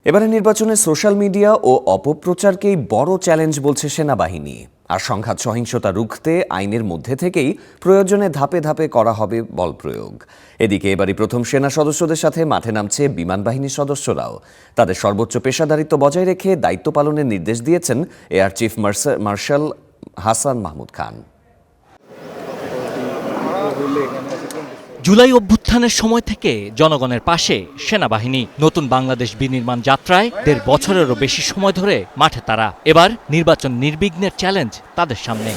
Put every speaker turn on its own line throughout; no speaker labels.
এবারে নির্বাচনে social media ও অপপ্রচারকেই বড় চ্যালেঞ্জ বলছে সেনাবাহিনী। আর সংঘাত সহিংসতা রুখতে আইনের মধ্যে থেকেই প্রয়োজনে ধাপে ধাপে করা হবে বল প্রয়োগ। এদিকে এবারই প্রথম সেনা সদস্যদের সাথে মাঠে নামছে বিমান বাহিনীর সদস্যরাও। তাদের সর্বোচ্চ পেশাদারিত্ব বজায় রেখে দায়িত্ব পালনের নির্দেশ দিয়েছেন air chief marshal Hasan Mahmud Khan.
জুলাই অভ্যুত্থানের সময় থেকে জনগণের পাশে সেনাবাহিনী। নতুন বাংলাদেশ বিনির্মাণ যাত্রায় ১.৫ বছরেরও বেশি সময় ধরে মাঠে তারা। এবার নির্বাচন নির্বিঘ্নের চ্যালেঞ্জ তাদের সামনে।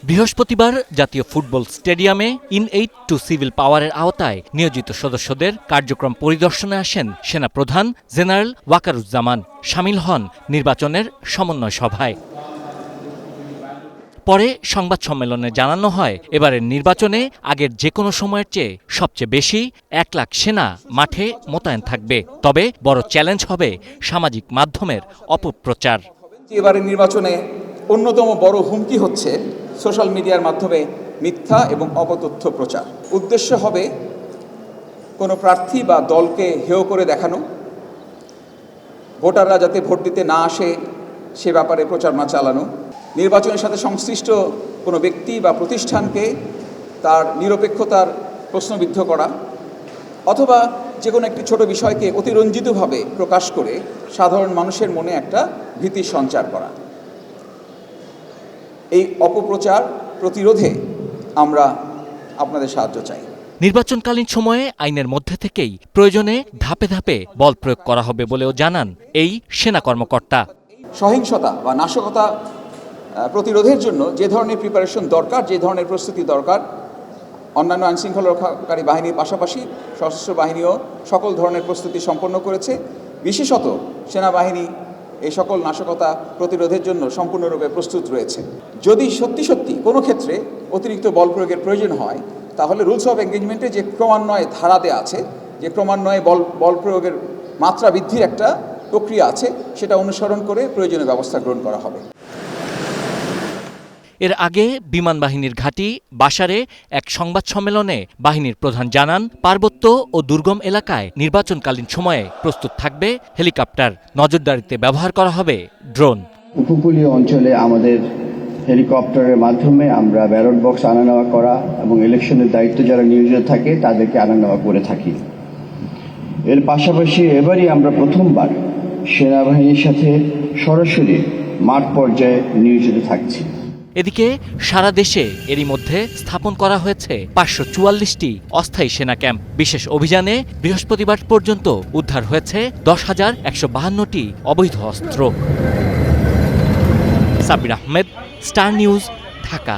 বৃহস্পতিবার জাতীয় ফুটবল স্টেডিয়ামে ইন-8 টু সিভিল পাওয়ারের আওতায় নিয়োজিত সদস্যদের কার্যক্রম পরিদর্শনে আসেন সেনাপ্রধান জেনারেল ওয়াকারুজ্জামান। শামিল হন নির্বাচনের সমন্বয় সভায়। পরে সংবাদ সম্মেলনে জানানো হয়, এবারের নির্বাচনে আগের যে কোনো সময়ের চেয়ে সবচেয়ে বেশি ১ লাখ সেনা মাঠে মোতায়েন থাকবে। তবে বড় চ্যালেঞ্জ হবে সামাজিক মাধ্যমের অপপ্রচার।
এবারের নির্বাচনে অন্যতম বড় হুমকি হচ্ছে সোশ্যাল মিডিয়ার মাধ্যমে মিথ্যা এবং অপতথ্য প্রচার। উদ্দেশ্য হবে কোনো প্রার্থী বা দলকে হেয় করে দেখানো, ভোটাররা যাতে ভোট দিতে না আসে সে ব্যাপারে প্রচারণা চালানো, নির্বাচনের সাথে সংশ্লিষ্ট কোনো ব্যক্তি বা প্রতিষ্ঠানকে তার নিরপেক্ষতার প্রশ্নবিদ্ধ করা, অথবা যে কোনো একটি ছোট বিষয়কে অতিরঞ্জিতভাবে প্রকাশ করে সাধারণ মানুষের মনে একটা ভীতির সঞ্চার করা। এই অপপ্রচার প্রতিরোধে আমরা আপনাদের সাহায্য চাই।
নির্বাচনকালীন সময়ে আইনের মধ্যে থেকেই প্রয়োজনে ধাপে ধাপে বল প্রয়োগ করা হবে বলেও জানান এই সেনা কর্মকর্তা।
সহিংসতা বা নাশকতা প্রতিরোধের জন্য যে ধরনের প্রিপারেশন দরকার, যে ধরনের প্রস্তুতি দরকার, অন্যান্য আইনশৃঙ্খলা রক্ষাকারী বাহিনীর পাশাপাশি সশস্ত্র বাহিনীও সকল ধরনের প্রস্তুতি সম্পন্ন করেছে। বিশেষত সেনাবাহিনী এই সকল নাশকতা প্রতিরোধের জন্য সম্পূর্ণরূপে প্রস্তুত রয়েছে। যদি সত্যি সত্যি কোনো ক্ষেত্রে অতিরিক্ত বল প্রয়োগের প্রয়োজন হয়, তাহলে রুলস অফ এঙ্গেজমেন্টে যে ক্রমান্বয়ে ধারা দেওয়া আছে, যে ক্রমান্বয়ে বল প্রয়োগের মাত্রা বৃদ্ধির একটা প্রক্রিয়া আছে, সেটা অনুসরণ করে প্রয়োজনীয় ব্যবস্থা গ্রহণ করা হবে।
এর আগে বিমান বাহিনীর ঘাঁটি বাসারে এক সংবাদ সম্মেলনে বাহিনীর প্রধান জানান, পার্বত্য ও দুর্গম এলাকায় নির্বাচনকালীন সময়ে প্রস্তুত থাকবে হেলিকপ্টার। নজরদারিতে ব্যবহার করা হবে ড্রোন।
উপকূলীয় অঞ্চলে আমাদের হেলিকপ্টারের মাধ্যমে আমরা ব্যালট বক্স আনা নেওয়া করা এবং ইলেকশনের দায়িত্ব যারা নিয়োজিত থাকে তাদেরকে আনা নেওয়া করে থাকি। এর পাশাপাশি এবারই আমরা প্রথমবার সেনাবাহিনীর সাথে সরাসরি মাঠ পর্যায়ে নিয়োজিত থাকছি।
এদিকে সারা দেশে এরই মধ্যে স্থাপন করা হয়েছে ৫৪৪টি অস্থায়ী সেনা ক্যাম্প। বিশেষ অভিযানে বৃহস্পতিবার পর্যন্ত উদ্ধার হয়েছে ১০,১৫২টি অবৈধ অস্ত্র। Sabbir Ahmed, star news, Dhaka.